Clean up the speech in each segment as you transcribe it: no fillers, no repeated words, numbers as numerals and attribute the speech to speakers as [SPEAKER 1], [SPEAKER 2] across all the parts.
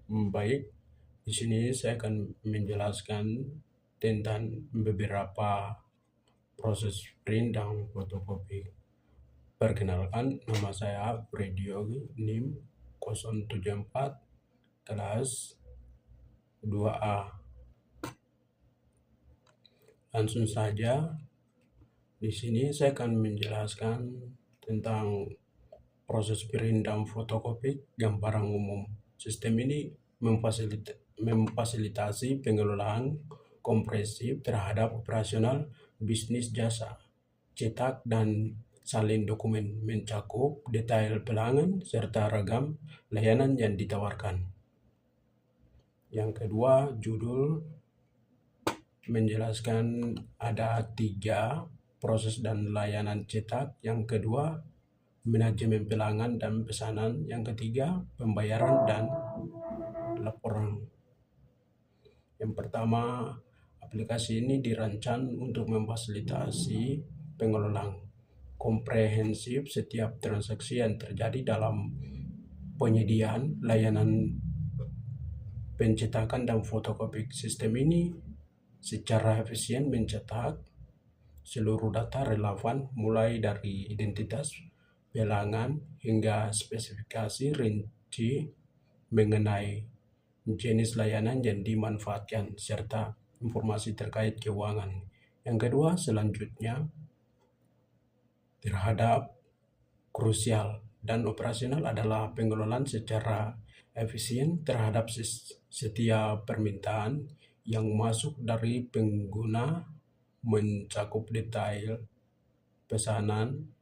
[SPEAKER 1] Baik, di sini saya akan menjelaskan tentang beberapa proses print dan fotokopi. Perkenalkan, nama saya Freddy Yogi, NIM 074, kelas 2A. Langsung saja, di sini saya akan menjelaskan tentang proses print dan fotokopi gambaran umum. Sistem ini memfasilitasi pengelolaan komprehensif terhadap operasional bisnis jasa cetak dan salin dokumen, mencakup detail pelanggan serta ragam layanan yang ditawarkan. Yang kedua, judul menjelaskan ada 3 proses dan layanan cetak. Yang kedua, manajemen pelanggan dan pesanan. Yang ketiga, pembayaran dan laporan. Yang pertama, aplikasi ini dirancang untuk memfasilitasi pengelolaan komprehensif setiap transaksi yang terjadi dalam penyediaan layanan pencetakan dan fotokopi. Sistem ini secara efisien mencetak seluruh data relevan mulai dari identitas pelanggan hingga spesifikasi rinci mengenai jenis layanan yang dimanfaatkan serta informasi terkait keuangan. Yang kedua, selanjutnya terhadap krusial dan operasional adalah pengelolaan secara efisien terhadap setiap permintaan yang masuk dari pengguna, mencakup detail pesanan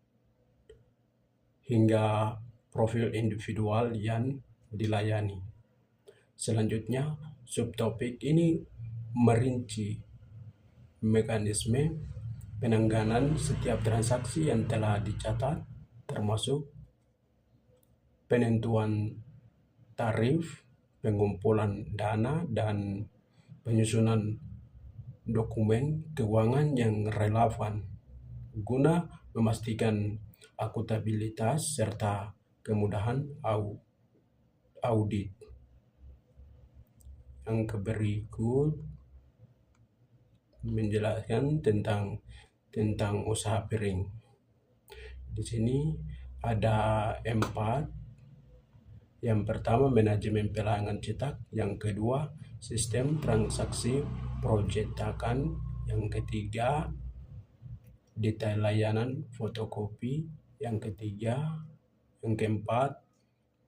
[SPEAKER 1] hingga profil individual yang dilayani. Selanjutnya, subtopik ini merinci mekanisme penanganan setiap transaksi yang telah dicatat, termasuk penentuan tarif, pengumpulan dana, dan penyusunan dokumen keuangan yang relevan guna memastikan akuntabilitas serta kemudahan audit. Yang berikut menjelaskan tentang usaha piring. Di sini ada 4. Yang pertama, manajemen pelanggan cetak. Yang kedua, sistem transaksi percetakan. Yang ketiga, detail layanan fotokopi. Yang ketiga, yang keempat,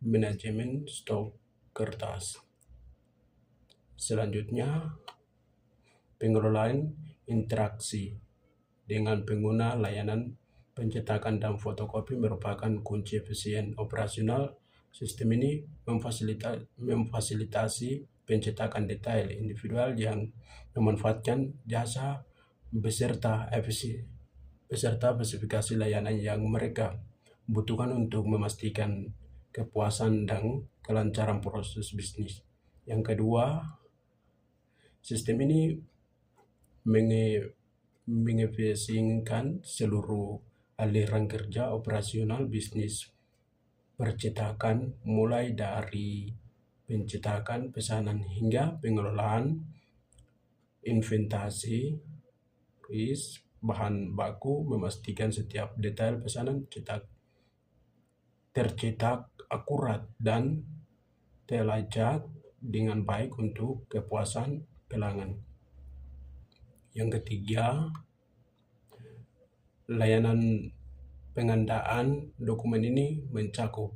[SPEAKER 1] manajemen stok kertas. Selanjutnya, pengelolaan interaksi dengan pengguna layanan pencetakan dan fotokopi merupakan kunci efisien operasional. Sistem ini memfasilitasi pencetakan detail individual yang memanfaatkan jasa beserta spesifikasi layanan yang mereka butuhkan untuk memastikan kepuasan dan kelancaran proses bisnis. Yang kedua, sistem ini mengefisienkan seluruh aliran kerja operasional bisnis percetakan, mulai dari pencetakan pesanan hingga pengelolaan inventasi, bahan baku, memastikan setiap detail pesanan tercetak akurat dan terlacak dengan baik untuk kepuasan pelanggan. Yang ketiga, layanan pengadaan dokumen ini mencakup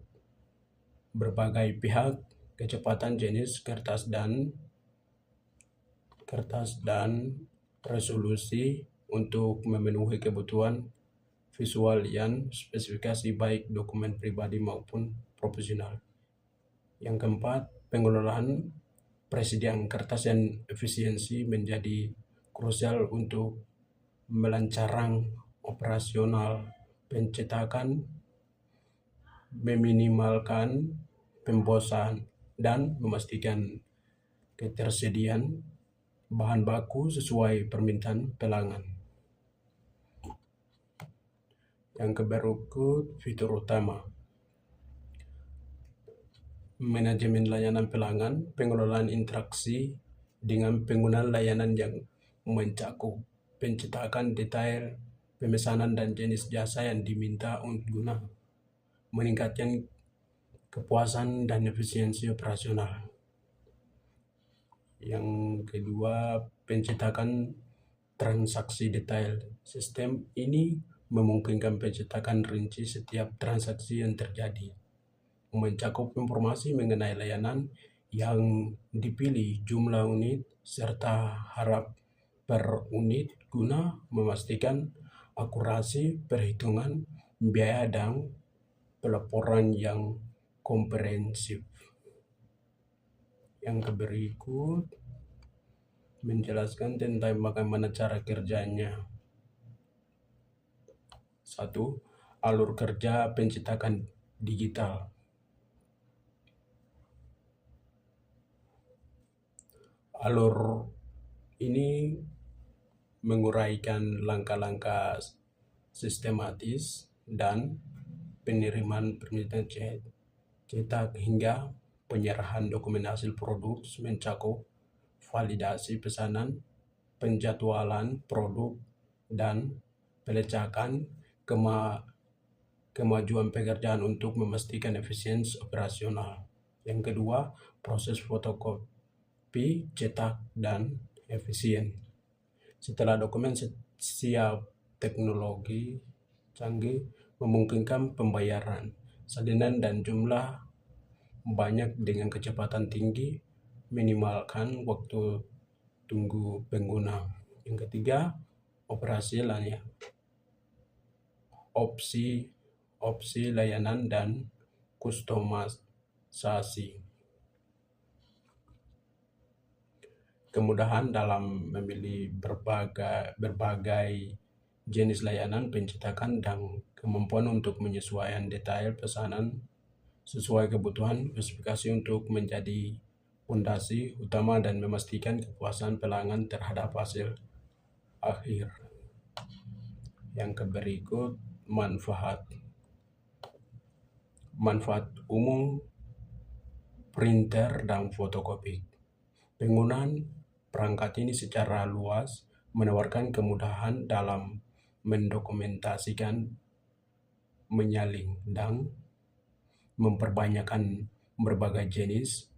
[SPEAKER 1] berbagai pihak, kecepatan jenis kertas dan resolusi untuk memenuhi kebutuhan visual yang spesifikasi baik dokumen pribadi maupun profesional. Yang keempat, pengelolaan persediaan kertas dan efisiensi menjadi krusial untuk melancarkan operasional pencetakan, meminimalkan pembosan, dan memastikan ketersediaan bahan baku sesuai permintaan pelanggan. Yang berikut fitur utama. manajemen layanan pelanggan, pengelolaan interaksi dengan penggunaan layanan yang mencakup pencetakan detail, pemesanan dan jenis jasa yang diminta untuk guna meningkatkan kepuasan dan efisiensi operasional. Yang kedua, pencetakan transaksi detail. Sistem ini memungkinkan pencetakan rinci setiap transaksi yang terjadi, mencakup informasi mengenai layanan yang dipilih, jumlah unit, serta harap per unit guna memastikan akurasi perhitungan biaya dan pelaporan yang komprehensif. Yang berikut menjelaskan tentang bagaimana cara kerjanya. 1. Alur kerja pencetakan digital. Alur ini menguraikan langkah-langkah sistematis dan penerimaan permintaan cetak hingga penyerahan dokumen hasil produk, mencakup validasi pesanan, penjadwalan produk, dan pelacakan kemajuan pekerjaan untuk memastikan efisiensi operasional. Yang kedua, proses fotokopi, cetak, dan efisien. Setelah dokumen siap, teknologi canggih memungkinkan pembayaran salinan dan jumlah banyak dengan kecepatan tinggi, minimalkan waktu tunggu pengguna. Yang ketiga, operasi layanan, opsi layanan dan kustomisasi. Kemudahan dalam memilih berbagai jenis layanan pencetakan dan kemampuan untuk menyesuaikan detail pesanan sesuai kebutuhan spesifikasi untuk menjadi fondasi utama dan memastikan kepuasan pelanggan terhadap hasil akhir. Yang berikut, manfaat umum printer dan fotokopi. Penggunaan perangkat ini secara luas menawarkan kemudahan dalam mendokumentasikan, menyalin, dan memperbanyakkan berbagai jenis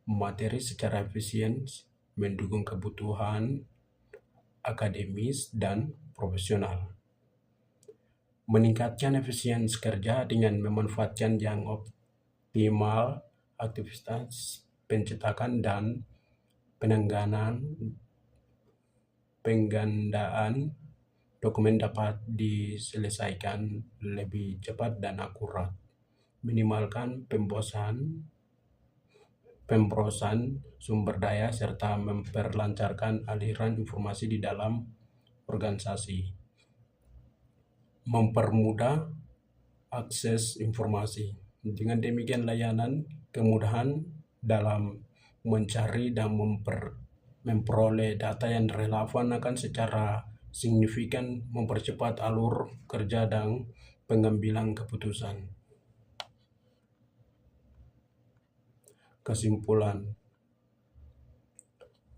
[SPEAKER 1] materi secara efisien, mendukung kebutuhan akademis dan profesional. Meningkatkan efisiensi kerja dengan memanfaatkan yang optimal aktivitas pencetakan dan penggandaan dokumen dapat diselesaikan lebih cepat dan akurat. Minimalkan pemborosan sumber daya serta memperlancarkan aliran informasi di dalam organisasi. Mempermudah akses informasi. Dengan demikian layanan kemudahan dalam mencari dan memperoleh data yang relevan akan secara signifikan mempercepat alur kerja dan pengambilan keputusan. Kesimpulan,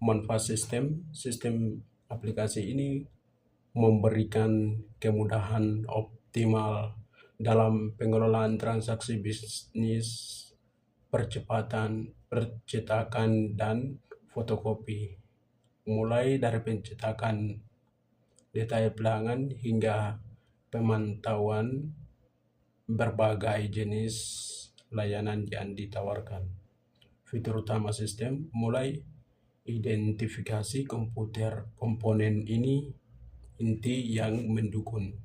[SPEAKER 1] manfaat sistem aplikasi ini memberikan kemudahan optimal dalam pengelolaan transaksi bisnis, percetakan, dan fotokopi, mulai dari pencetakan detail pelanggan hingga pemantauan berbagai jenis layanan yang ditawarkan. Fitur utama sistem mulai identifikasi komponen inti yang mendukung.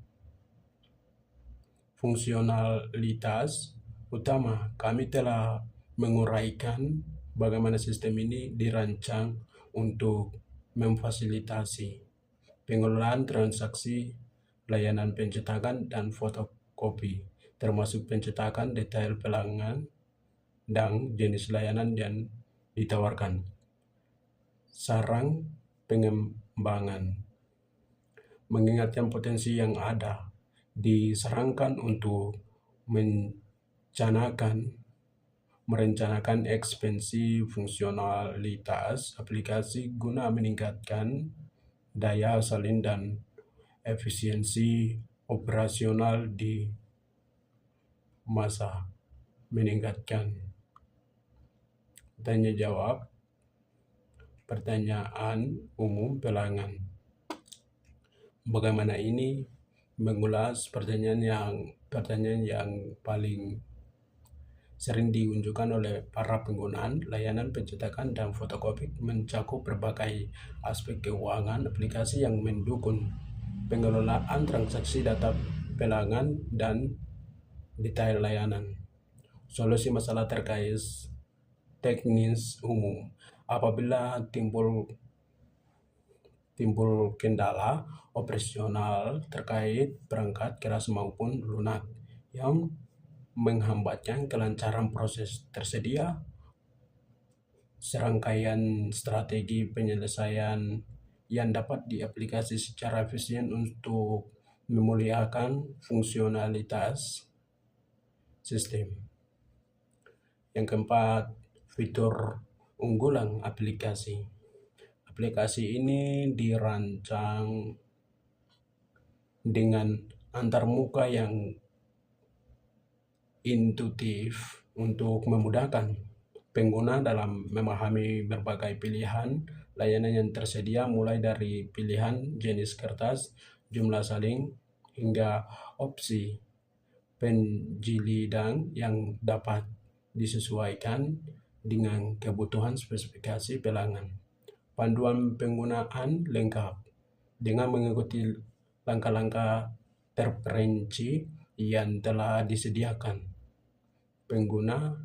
[SPEAKER 1] Fungsionalitas utama, kami telah menguraikan bagaimana sistem ini dirancang untuk memfasilitasi pengelolaan transaksi, layanan pencetakan dan fotokopi, termasuk pencetakan detail pelanggan dan jenis layanan yang ditawarkan. Saran pengembangan, mengingatkan potensi yang ada, disarankan untuk merencanakan, merencanakan ekspansi fungsionalitas aplikasi guna meningkatkan daya salin dan efisiensi operasional di masa meningkatkan. Tanya jawab pertanyaan umum pelanggan. Bagaimana ini mengulas pertanyaan yang paling sering diunjukkan oleh para penggunaan layanan pencetakan dan fotokopi, mencakup berbagai aspek keuangan aplikasi yang mendukung pengelolaan transaksi data pelanggan dan detail layanan. Solusi masalah terkait teknis umum. Apabila timbul kendala operasional terkait perangkat keras maupun lunak yang menghambatkan kelancaran proses, tersedia serangkaian strategi penyelesaian yang dapat diaplikasi secara efisien untuk memuliakan fungsionalitas sistem. Yang keempat, fitur unggulan aplikasi. Aplikasi ini dirancang dengan antarmuka yang intuitif untuk memudahkan pengguna dalam memahami berbagai pilihan layanan yang tersedia, mulai dari pilihan jenis kertas, jumlah salin, hingga opsi penjilidan yang dapat disesuaikan dengan kebutuhan spesifikasi pelanggan. Panduan penggunaan lengkap dengan mengikuti langkah-langkah terperinci yang telah disediakan. Pengguna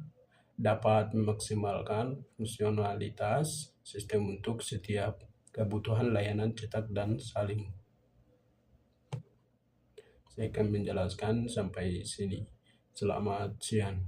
[SPEAKER 1] dapat memaksimalkan fungsionalitas sistem untuk setiap kebutuhan layanan cetak dan salin. Saya akan menjelaskan sampai sini. Selamat siang.